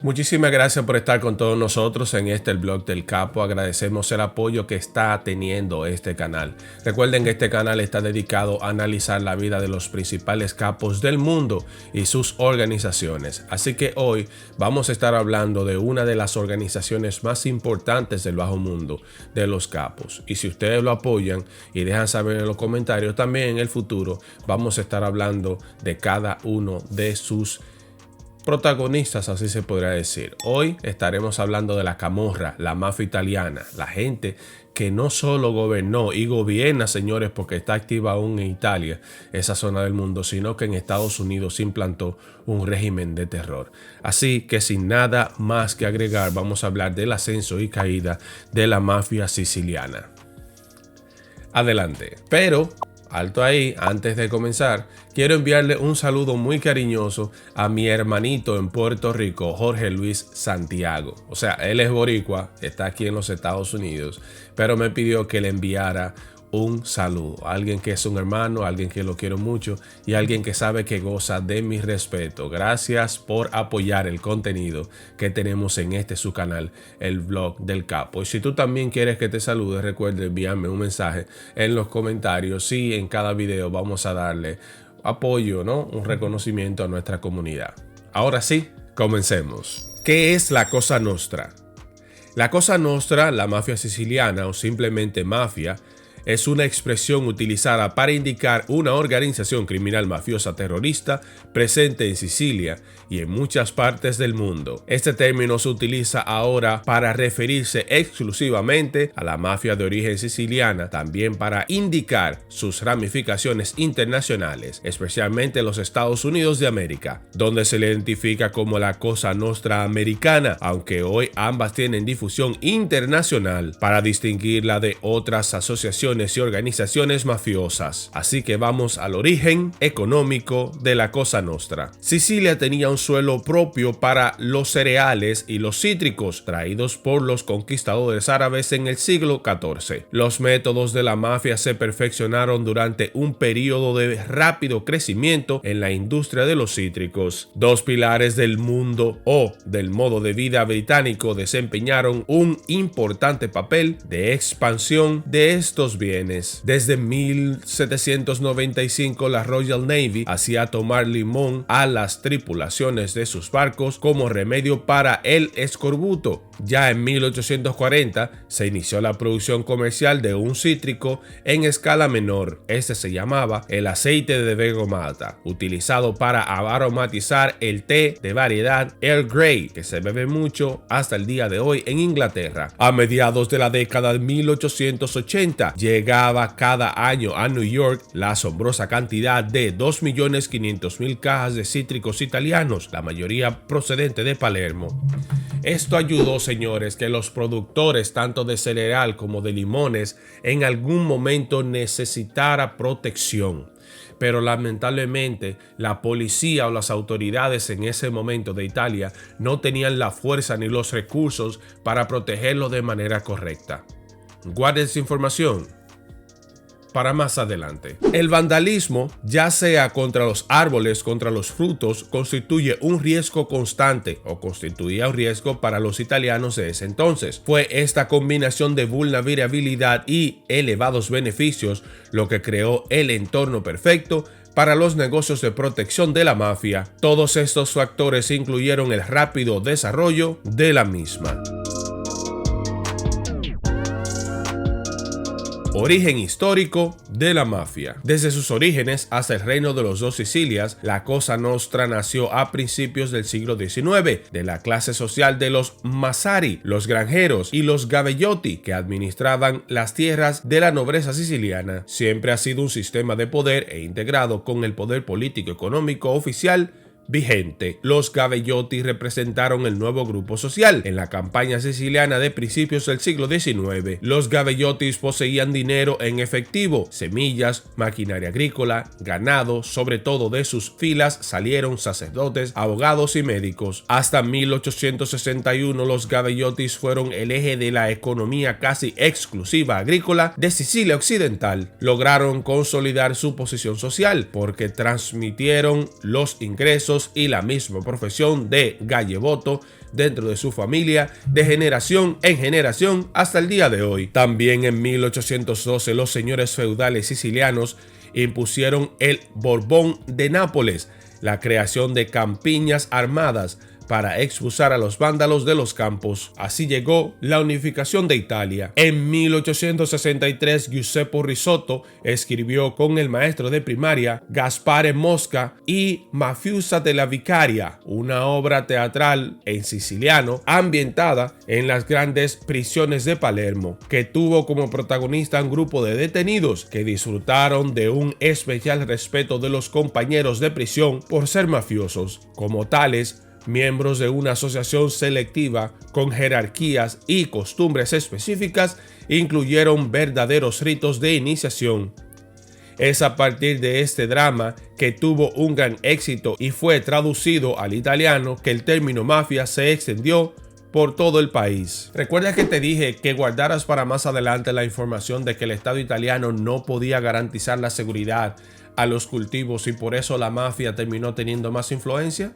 Muchísimas gracias por estar con todos nosotros en el blog del Capo. Agradecemos el apoyo que está teniendo este canal. Recuerden que este canal está dedicado a analizar la vida de los principales capos del mundo y sus organizaciones. Así que hoy vamos a estar hablando de una de las organizaciones más importantes del bajo mundo, de los capos. Y si ustedes lo apoyan y dejan saber en los comentarios, también en el futuro vamos a estar hablando de cada uno de sus protagonistas, así se podría decir. Hoy estaremos hablando de la camorra, la mafia italiana, la gente que no solo gobernó y gobierna, señores, porque está activa aún en Italia, esa zona del mundo, sino que en Estados Unidos implantó un régimen de terror. Así que sin nada más que agregar, vamos a hablar del ascenso y caída de la mafia siciliana. Adelante. Pero alto ahí, antes de comenzar, quiero enviarle un saludo muy cariñoso a mi hermanito en Puerto Rico, Jorge Luis Santiago. O sea, él es boricua, está aquí en los Estados Unidos, pero me pidió que le enviara un saludo. Alguien que es un hermano, alguien que lo quiero mucho y alguien que sabe que goza de mi respeto. Gracias por apoyar el contenido que tenemos en su canal, el blog del Capo. Y si tú también quieres que te salude, recuerda enviarme un mensaje en los comentarios. Y en cada video vamos a darle apoyo, ¿no? Un reconocimiento a nuestra comunidad. Ahora sí, comencemos. ¿Qué es la Cosa Nostra? La Cosa Nostra, la mafia siciliana o simplemente mafia, es una expresión utilizada para indicar una organización criminal mafiosa terrorista presente en Sicilia y en muchas partes del mundo. Este término se utiliza ahora para referirse exclusivamente a la mafia de origen siciliana, también para indicar sus ramificaciones internacionales, especialmente en los Estados Unidos de América, donde se le identifica como la Cosa Nostra americana, aunque hoy ambas tienen difusión internacional para distinguirla de otras asociaciones y organizaciones mafiosas. Así que vamos al origen económico de la Cosa Nostra. Sicilia tenía un suelo propio para los cereales y los cítricos traídos por los conquistadores árabes en el siglo XIV. Los métodos de la mafia se perfeccionaron durante un periodo de rápido crecimiento en la industria de los cítricos. Dos pilares del mundo o del modo de vida británico desempeñaron un importante papel de expansión de estos bienes. Desde 1795 la Royal Navy hacía tomar limón a las tripulaciones de sus barcos como remedio para el escorbuto. Ya en 1840 se inició la producción comercial de un cítrico en escala menor. Este se llamaba el aceite de bergamota, utilizado para aromatizar el té de variedad Earl Grey, que se bebe mucho hasta el día de hoy en Inglaterra. A mediados de la década de 1880 llegaba cada año a New York la asombrosa cantidad de 2.500.000 cajas de cítricos italianos, la mayoría procedente de Palermo. Esto ayudó, señores, que los productores tanto de cereal como de limones en algún momento necesitara protección. Pero lamentablemente la policía o las autoridades en ese momento de Italia no tenían la fuerza ni los recursos para protegerlo de manera correcta. Guarden esa información para más adelante. El vandalismo, ya sea contra los árboles, contra los frutos, constituye un riesgo constante o constituía un riesgo para los italianos de ese entonces. Fue esta combinación de vulnerabilidad y elevados beneficios lo que creó el entorno perfecto para los negocios de protección de la mafia. Todos estos factores incluyeron el rápido desarrollo de la misma. Origen histórico de la mafia. Desde sus orígenes hasta el reino de los dos Sicilias, la Cosa Nostra nació a principios del siglo XIX de la clase social de los Massari, los granjeros y los Gabellotti, que administraban las tierras de la nobleza siciliana. Siempre ha sido un sistema de poder e integrado con el poder político económico oficial vigente. Los Gabellotti representaron el nuevo grupo social en la campaña siciliana de principios del siglo XIX. Los Gabellottis poseían dinero en efectivo, semillas, maquinaria agrícola, ganado. Sobre todo de sus filas salieron sacerdotes, abogados y médicos. Hasta 1861 los Gabellottis fueron el eje de la economía casi exclusiva agrícola de Sicilia Occidental. Lograron consolidar su posición social porque transmitieron los ingresos hermanos y la misma profesión de galleboto dentro de su familia de generación en generación hasta el día de hoy. También en 1812 los señores feudales sicilianos impusieron el Borbón de Nápoles, la creación de campiñas armadas para expulsar a los vándalos de los campos. Así llegó la unificación de Italia. En 1863 Giuseppe Risotto escribió con el maestro de primaria Gaspare Mosca y Mafiusa della Vicaria, una obra teatral en siciliano ambientada en las grandes prisiones de Palermo, que tuvo como protagonista un grupo de detenidos que disfrutaron de un especial respeto de los compañeros de prisión por ser mafiosos. Como tales, miembros de una asociación selectiva con jerarquías y costumbres específicas incluyeron verdaderos ritos de iniciación. Es a partir de este drama, que tuvo un gran éxito y fue traducido al italiano, que el término mafia se extendió por todo el país. Recuerda que te dije que guardaras para más adelante la información de que el Estado italiano no podía garantizar la seguridad a los cultivos y por eso la mafia terminó teniendo más influencia.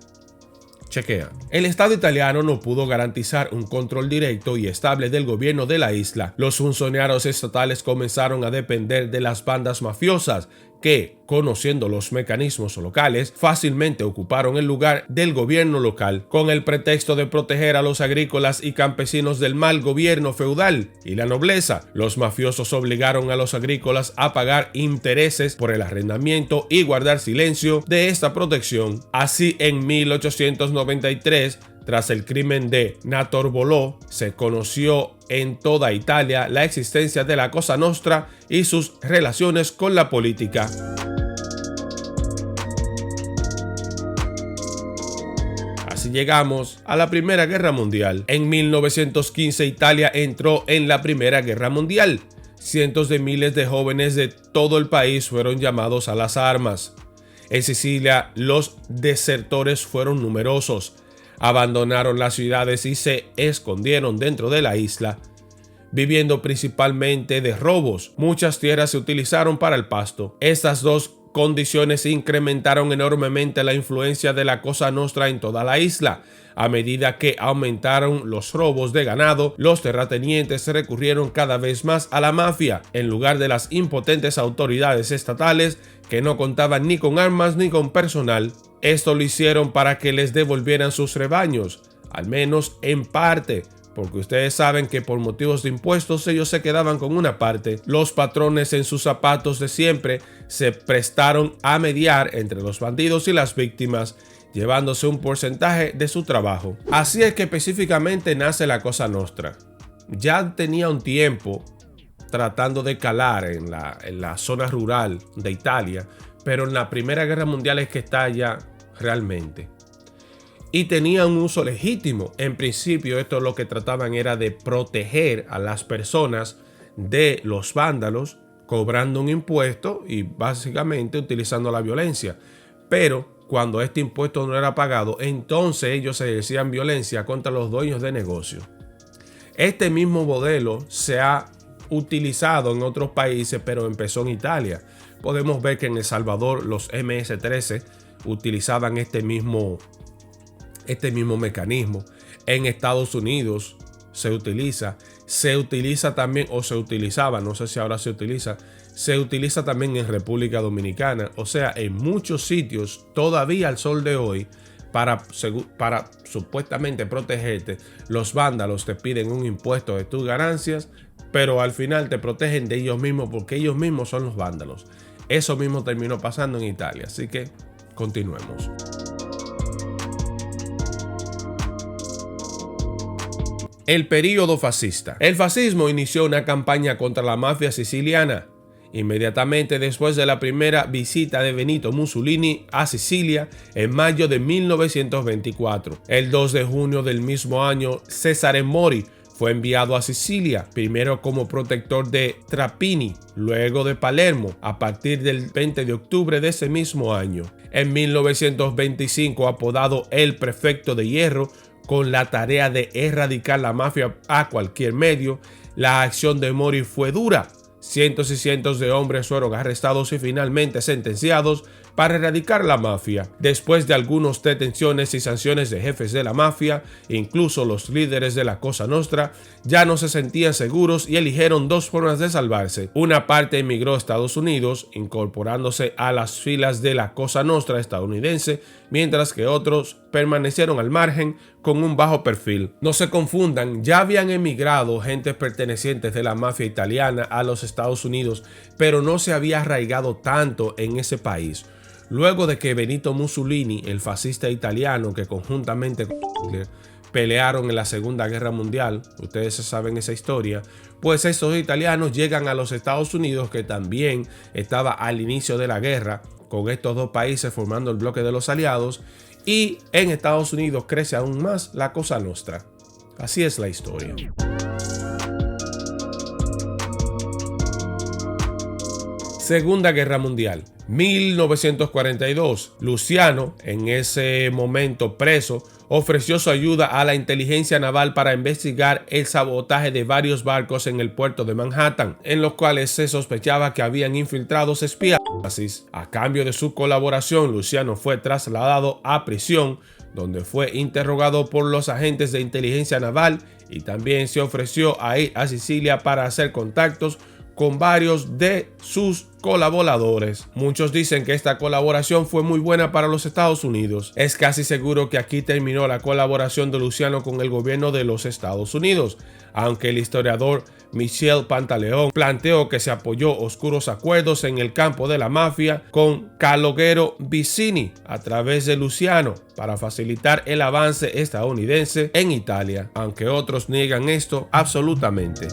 Chequea. El Estado italiano no pudo garantizar un control directo y estable del gobierno de la isla. Los funcionarios estatales comenzaron a depender de las bandas mafiosas que, conociendo los mecanismos locales, fácilmente ocuparon el lugar del gobierno local, con el pretexto de proteger a los agrícolas y campesinos del mal gobierno feudal y la nobleza. Los mafiosos obligaron a los agrícolas a pagar intereses por el arrendamiento y guardar silencio de esta protección. Así, en 1893, tras el crimen de Natorbolò, se conoció en toda Italia la existencia de la Cosa Nostra y sus relaciones con la política. Así llegamos a la Primera Guerra Mundial. En 1915 Italia entró en la Primera Guerra Mundial. Cientos de miles de jóvenes de todo el país fueron llamados a las armas. En Sicilia los desertores fueron numerosos. Abandonaron las ciudades y se escondieron dentro de la isla, viviendo principalmente de robos. Muchas tierras se utilizaron para el pasto. Estas dos condiciones incrementaron enormemente la influencia de la Cosa Nostra en toda la isla. A medida que aumentaron los robos de ganado, los terratenientes recurrieron cada vez más a la mafia, en lugar de las impotentes autoridades estatales que no contaban ni con armas ni con personal. Esto lo hicieron para que les devolvieran sus rebaños, al menos en parte, porque ustedes saben que por motivos de impuestos ellos se quedaban con una parte. Los patrones en sus zapatos de siempre se prestaron a mediar entre los bandidos y las víctimas, llevándose un porcentaje de su trabajo. Así es que específicamente nace la Cosa Nostra. Ya tenía un tiempo tratando de calar en la zona rural de Italia, pero en la Primera Guerra Mundial es que está ya realmente. Y tenía un uso legítimo. En principio, esto lo que trataban era de proteger a las personas de los vándalos, cobrando un impuesto y básicamente utilizando la violencia. Pero cuando este impuesto no era pagado, entonces ellos ejercían violencia contra los dueños de negocio. Este mismo modelo se ha utilizado en otros países, pero empezó en Italia. Podemos ver que en El Salvador los MS-13 utilizaban este mismo mecanismo. En Estados Unidos se utiliza también, o se utilizaba, no sé si ahora se utiliza también en República Dominicana. O sea, en muchos sitios todavía al sol de hoy, para supuestamente protegerte, los vándalos te piden un impuesto de tus ganancias, pero al final te protegen de ellos mismos porque ellos mismos son los vándalos. Eso mismo terminó pasando en Italia, así que continuemos. El período fascista. El fascismo inició una campaña contra la mafia siciliana. Inmediatamente después de la primera visita de Benito Mussolini a Sicilia en mayo de 1924. El 2 de junio del mismo año, Cesare Mori fue enviado a Sicilia, primero como protector de Trapani, luego de Palermo, a partir del 20 de octubre de ese mismo año. En 1925, apodado el Prefecto de Hierro, con la tarea de erradicar la mafia a cualquier medio, la acción de Mori fue dura. Cientos y cientos de hombres fueron arrestados y finalmente sentenciados para erradicar la mafia. Después de algunas detenciones y sanciones de jefes de la mafia, incluso los líderes de la Cosa Nostra ya no se sentían seguros y eligieron dos formas de salvarse. Una parte emigró a Estados Unidos, incorporándose a las filas de la Cosa Nostra estadounidense, mientras que otros permanecieron al margen con un bajo perfil. No se confundan, ya habían emigrado gentes pertenecientes de la mafia italiana a los Estados Unidos, pero no se había arraigado tanto en ese país. Luego de que Benito Mussolini, el fascista italiano que conjuntamente con Hitler pelearon en la Segunda Guerra Mundial, ustedes saben esa historia, pues estos italianos llegan a los Estados Unidos, que también estaba al inicio de la guerra, con estos dos países formando el bloque de los aliados, y en Estados Unidos crece aún más la Cosa Nostra. Así es la historia. Segunda Guerra Mundial. 1942. Luciano, en ese momento preso, ofreció su ayuda a la inteligencia naval para investigar el sabotaje de varios barcos en el puerto de Manhattan, en los cuales se sospechaba que habían infiltrados espías nazis. A cambio de su colaboración, Luciano fue trasladado a prisión, donde fue interrogado por los agentes de inteligencia naval, y también se ofreció a ir a Sicilia para hacer contactos con varios de sus colaboradores. Muchos dicen que esta colaboración fue muy buena para los Estados Unidos. Es casi seguro que aquí terminó la colaboración de Luciano con el gobierno de los Estados Unidos, aunque el historiador Michel Pantaleón planteó que se apoyó oscuros acuerdos en el campo de la mafia con Calogero Vicini a través de Luciano para facilitar el avance estadounidense en Italia, aunque otros niegan esto absolutamente.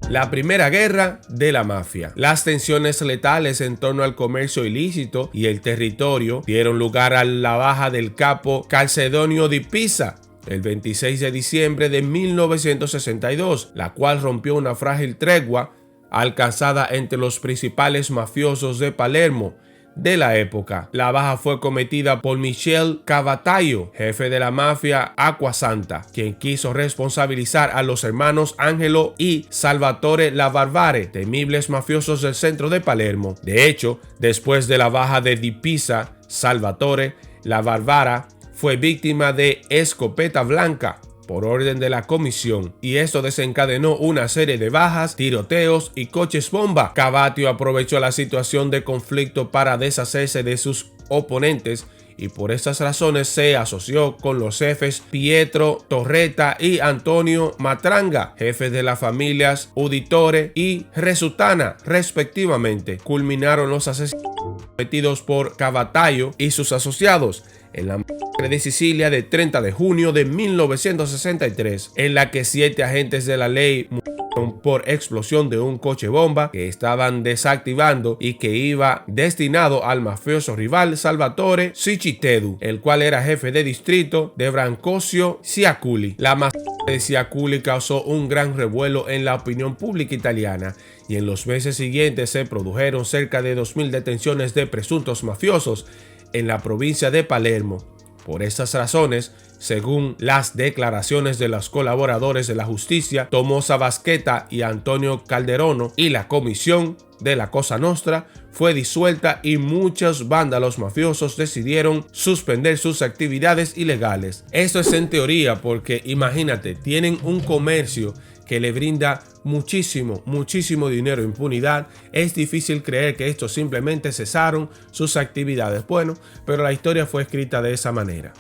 La primera guerra de la mafia. Las tensiones letales en torno al comercio ilícito y el territorio dieron lugar a la baja del capo Calcedonio di Pisa el 26 de diciembre de 1962, la cual rompió una frágil tregua alcanzada entre los principales mafiosos de Palermo de la época. La baja fue cometida por Michel Cavataio, jefe de la mafia Acquasanta, quien quiso responsabilizar a los hermanos Angelo y Salvatore La Barbare, temibles mafiosos del centro de Palermo. De hecho, después de la baja de Di Pisa, Salvatore La Barbara fue víctima de escopeta blanca por orden de la comisión, y esto desencadenó una serie de bajas, tiroteos y coches bomba. Cavataio aprovechó la situación de conflicto para deshacerse de sus oponentes, y por estas razones se asoció con los jefes Pietro Torretta y Antonio Matranga, jefes de las familias Uditore y Resutana respectivamente. Culminaron los asesinatos cometidos por Cavataio y sus asociados en la masacre de Sicilia de 30 de junio de 1963, en la que 7 agentes de la ley murieron por explosión de un coche bomba que estaban desactivando y que iba destinado al mafioso rival Salvatore Cicitedu, el cual era jefe de distrito de Brancosio Ciaculi. La masacre de Ciaculi causó un gran revuelo en la opinión pública italiana, y en los meses siguientes se produjeron cerca de 2.000 detenciones de presuntos mafiosos en la provincia de Palermo. Por estas razones, según las declaraciones de los colaboradores de la justicia, Tomosa Baschetta y Antonio Calderono, y la comisión de la Cosa Nostra fue disuelta, y muchos vándalos mafiosos decidieron suspender sus actividades ilegales. Esto es en teoría, porque imagínate, tienen un comercio que le brinda muchísimo dinero e impunidad. Es difícil creer que estos simplemente cesaron sus actividades. Bueno, pero la historia fue escrita de esa manera.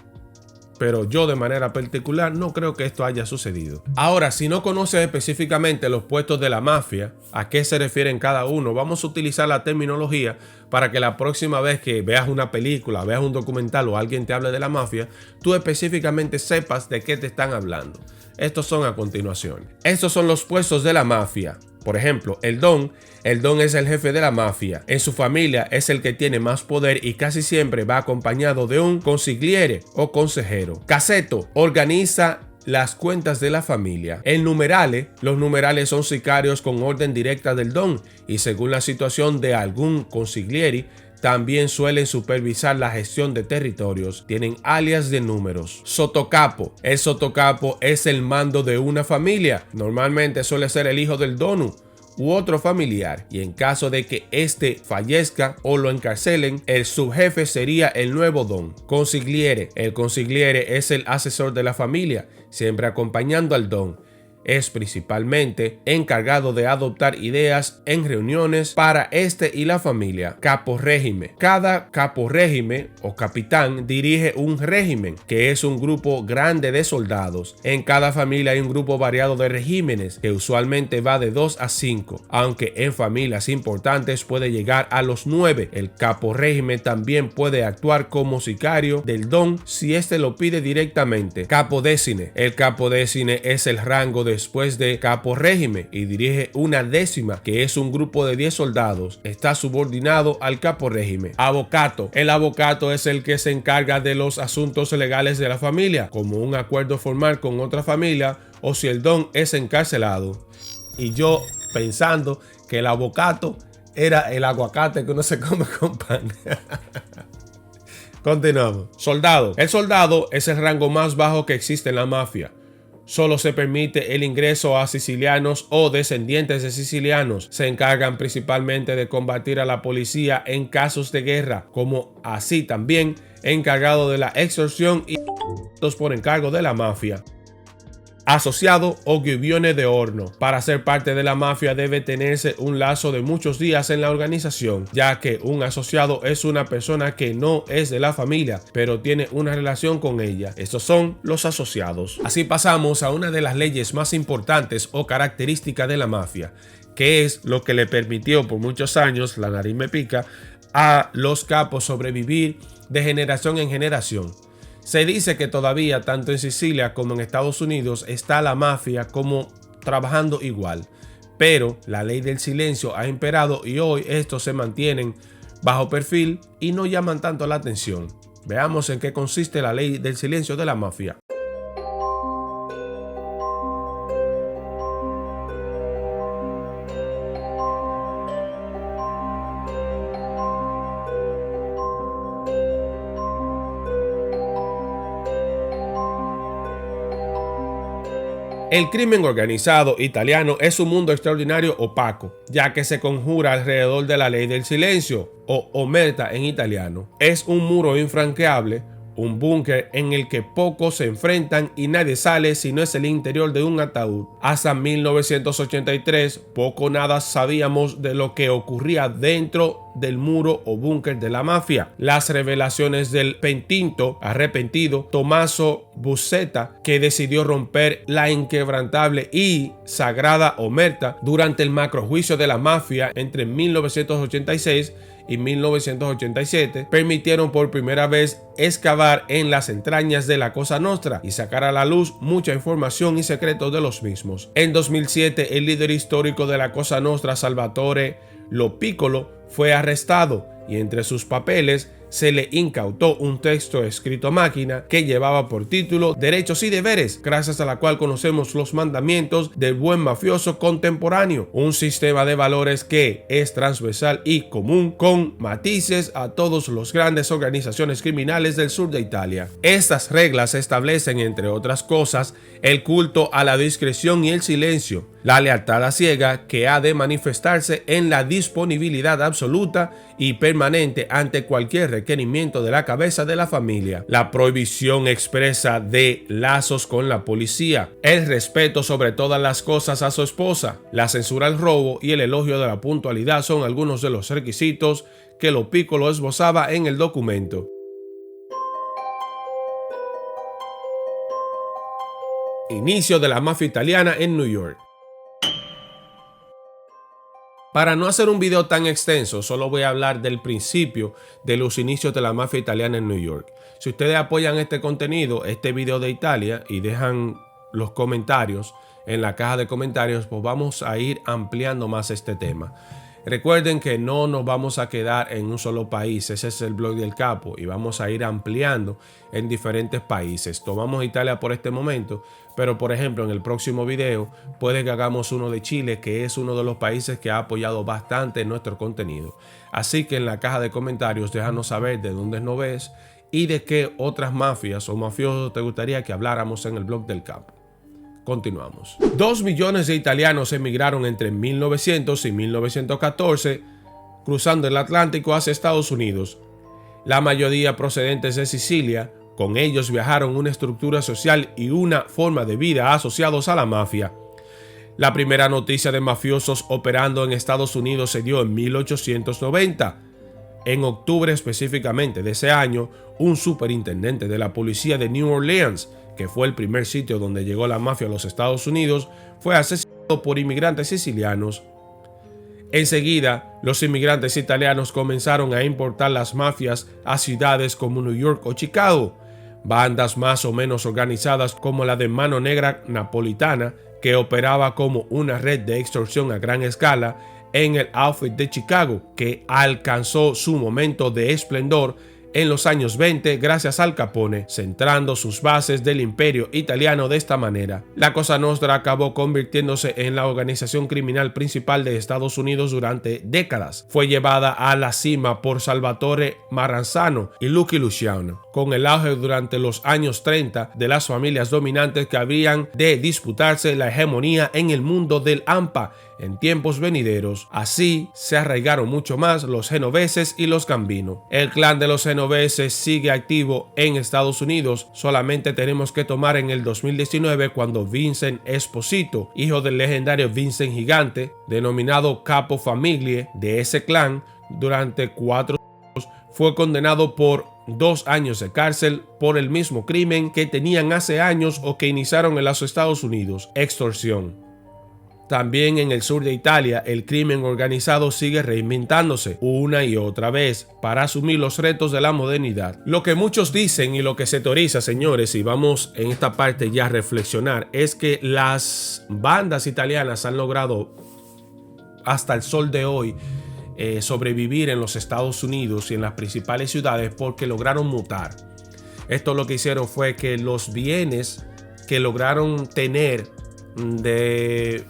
Pero yo de manera particular no creo que esto haya sucedido. Ahora, si no conoces específicamente los puestos de la mafia, a qué se refieren cada uno, vamos a utilizar la terminología para que la próxima vez que veas una película, veas un documental o alguien te hable de la mafia, tú específicamente sepas de qué te están hablando. Estos son a continuación. Estos son los puestos de la mafia. Por ejemplo, el Don es el jefe de la mafia. En su familia es el que tiene más poder y casi siempre va acompañado de un consigliere o consejero. Caseto organiza las cuentas de la familia. El numerale, los numerales son sicarios con orden directa del Don, y según la situación de algún consigliere, también suelen supervisar la gestión de territorios. Tienen alias de números. Sotocapo. El sotocapo es el mando de una familia. Normalmente suele ser el hijo del donu u otro familiar, y en caso de que éste fallezca o lo encarcelen, el subjefe sería el nuevo don. Consigliere. El consigliere es el asesor de la familia, siempre acompañando al don. Es principalmente encargado de adoptar ideas en reuniones para este y la familia. Caporrégimen. Cada caporrégimen o capitán dirige un régimen, que es un grupo grande de soldados. En cada familia hay un grupo variado de regímenes, que usualmente va de 2 a 5, aunque en familias importantes puede llegar a los 9. El caporrégimen también puede actuar como sicario del don si éste lo pide directamente. Capodécine. El capodécine es el rango después de caporrégimen y dirige una décima, que es un grupo de 10 soldados. Está subordinado al caporrégimen. Avocato. El avocato es el que se encarga de los asuntos legales de la familia, como un acuerdo formal con otra familia o si el don es encarcelado. Y yo pensando que el avocato era el aguacate que uno se come con pan. Continuamos. Soldado. El soldado es el rango más bajo que existe en la mafia. Solo se permite el ingreso a sicilianos o descendientes de sicilianos. Se encargan principalmente de combatir a la policía en casos de guerra, como así también encargado de la extorsión y por encargo de la mafia. Asociado o guibione de horno. Para ser parte de la mafia debe tenerse un lazo de muchos días en la organización, ya que un asociado es una persona que no es de la familia, pero tiene una relación con ella. Estos son los asociados. Así pasamos a una de las leyes más importantes o características de la mafia, que es lo que le permitió por muchos años, la nariz me pica, a los capos sobrevivir de generación en generación. Se dice que todavía tanto en Sicilia como en Estados Unidos está la mafia como trabajando igual, pero la ley del silencio ha imperado y hoy estos se mantienen bajo perfil y no llaman tanto la atención. Veamos en qué consiste la ley del silencio de la mafia. El crimen organizado italiano es un mundo extraordinario opaco, ya que se conjura alrededor de la ley del silencio, o omerta en italiano. Es un muro infranqueable, un búnker en el que pocos se enfrentan y nadie sale si no es el interior de un ataúd. Hasta 1983, poco o nada sabíamos de lo que ocurría dentro del muro o búnker de la mafia. Las revelaciones del pentinto arrepentido Tommaso Buscetta, que decidió romper la inquebrantable y sagrada omerta durante el macrojuicio de la mafia entre 1986 y 1987, permitieron por primera vez excavar en las entrañas de la Cosa Nostra y sacar a la luz mucha información y secretos de los mismos. En 2007, el líder histórico de la Cosa Nostra, Salvatore Lo Piccolo, fue arrestado y entre sus papeles se le incautó un texto escrito a máquina que llevaba por título Derechos y Deberes, gracias a la cual conocemos los mandamientos del buen mafioso contemporáneo, un sistema de valores que es transversal y común con matices a todas las grandes organizaciones criminales del sur de Italia. Estas reglas establecen, entre otras cosas, el culto a la discreción y el silencio, la lealtad a ciega que ha de manifestarse en la disponibilidad absoluta y permanente ante cualquier requerimiento de la cabeza de la familia, la prohibición expresa de lazos con la policía, el respeto sobre todas las cosas a su esposa, la censura al robo y el elogio de la puntualidad son algunos de los requisitos que Lo Piccolo esbozaba en el documento. Inicio de la mafia italiana en New York. Para no hacer un video tan extenso, solo voy a hablar del principio de los inicios de la mafia italiana en New York. Si ustedes apoyan este contenido, este video de Italia, y dejan los comentarios en la caja de comentarios, pues vamos a ir ampliando más este tema. Recuerden que no nos vamos a quedar en un solo país, ese es el blog del Capo, y vamos a ir ampliando en diferentes países. Tomamos Italia por este momento, pero por ejemplo en el próximo video puede que hagamos uno de Chile, que es uno de los países que ha apoyado bastante nuestro contenido. Así que en la caja de comentarios déjanos saber de dónde nos ves y de qué otras mafias o mafiosos te gustaría que habláramos en el blog del Capo. Continuamos. 2 millones de italianos emigraron entre 1900 y 1914, cruzando el Atlántico hacia Estados Unidos. La mayoría procedentes de Sicilia. Con ellos viajaron una estructura social y una forma de vida asociados a la mafia. La primera noticia de mafiosos operando en Estados Unidos se dio en 1890. En octubre específicamente de ese año, un superintendente de la policía de New Orleans, que fue el primer sitio donde llegó la mafia a los Estados Unidos, fue asesinado por inmigrantes sicilianos. Enseguida, los inmigrantes italianos comenzaron a importar las mafias a ciudades como New York o Chicago. Bandas más o menos organizadas como la de Mano Negra Napolitana, que operaba como una red de extorsión a gran escala en el outfit de Chicago, que alcanzó su momento de esplendor en los años 20 gracias al Capone, centrando sus bases del imperio italiano de esta manera. La Cosa Nostra acabó convirtiéndose en la organización criminal principal de Estados Unidos durante décadas. Fue llevada a la cima por Salvatore Maranzano y Lucky Luciano, con el auge durante los años 30 de las familias dominantes que habrían de disputarse la hegemonía en el mundo del AMPA en tiempos venideros. Así se arraigaron mucho más los genoveses y los Gambino. El clan de los genoveses sigue activo en Estados Unidos. Solamente tenemos que tomar en el 2019 cuando Vincent Esposito, hijo del legendario Vincent Gigante, denominado Capo Famiglie de ese clan, durante 4 años fue condenado por 2 años de cárcel por el mismo crimen que tenían hace años o que iniciaron en los Estados Unidos: extorsión. También en el sur de Italia, el crimen organizado sigue reinventándose una y otra vez para asumir los retos de la modernidad. Lo que muchos dicen y lo que se teoriza, señores, y vamos en esta parte ya a reflexionar, es que las bandas italianas han logrado hasta el sol de hoy sobrevivir en los Estados Unidos y en las principales ciudades porque lograron mutar. Esto lo que hicieron fue que los bienes que lograron tener de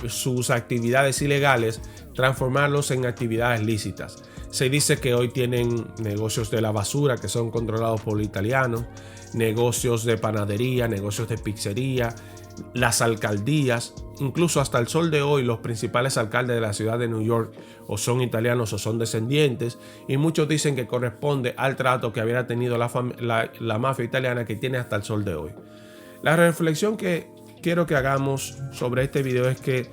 sus actividades ilegales, transformarlos en actividades lícitas. Se dice que hoy tienen negocios de la basura que son controlados por los italianos, negocios de panadería, negocios de pizzería, las alcaldías, incluso hasta el sol de hoy los principales alcaldes de la ciudad de New York o son italianos o son descendientes, y muchos dicen que corresponde al trato que había tenido la mafia italiana, que tiene hasta el sol de hoy. La reflexión que quiero que hagamos sobre este video es que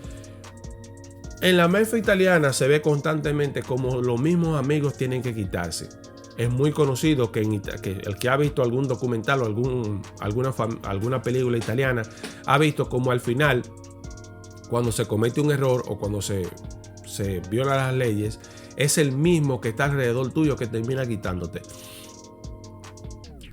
en la mafia italiana se ve constantemente como los mismos amigos tienen que quitarse. Es muy conocido que el que ha visto algún documental o alguna película italiana ha visto como al final, cuando se comete un error o cuando se violan las leyes, es el mismo que está alrededor tuyo que termina quitándote.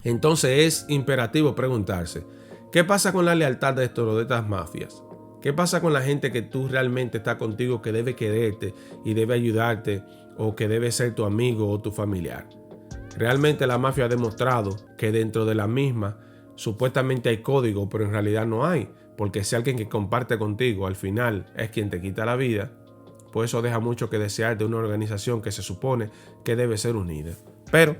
Entonces es imperativo preguntarse: ¿qué pasa con la lealtad de estas mafias? ¿Qué pasa con la gente que tú realmente está contigo, que debe quererte y debe ayudarte, o que debe ser tu amigo o tu familiar? Realmente la mafia ha demostrado que dentro de la misma supuestamente hay código, pero en realidad no hay, porque si alguien que comparte contigo al final es quien te quita la vida, pues eso deja mucho que desear de una organización que se supone que debe ser unida. Pero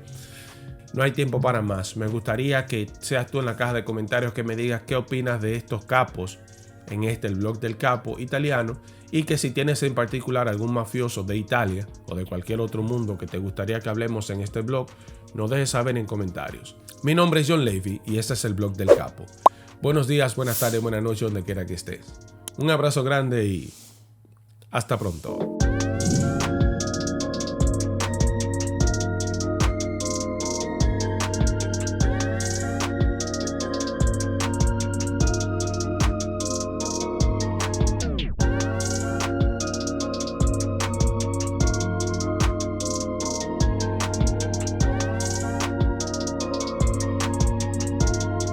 no hay tiempo para más. Me gustaría que seas tú en la caja de comentarios que me digas qué opinas de estos capos en el blog del capo italiano, y que si tienes en particular algún mafioso de Italia o de cualquier otro mundo que te gustaría que hablemos en este blog, nos dejes saber en comentarios. Mi nombre es John Levy y este es el blog del capo. Buenos días, buenas tardes, buenas noches, donde quiera que estés. Un abrazo grande y hasta pronto.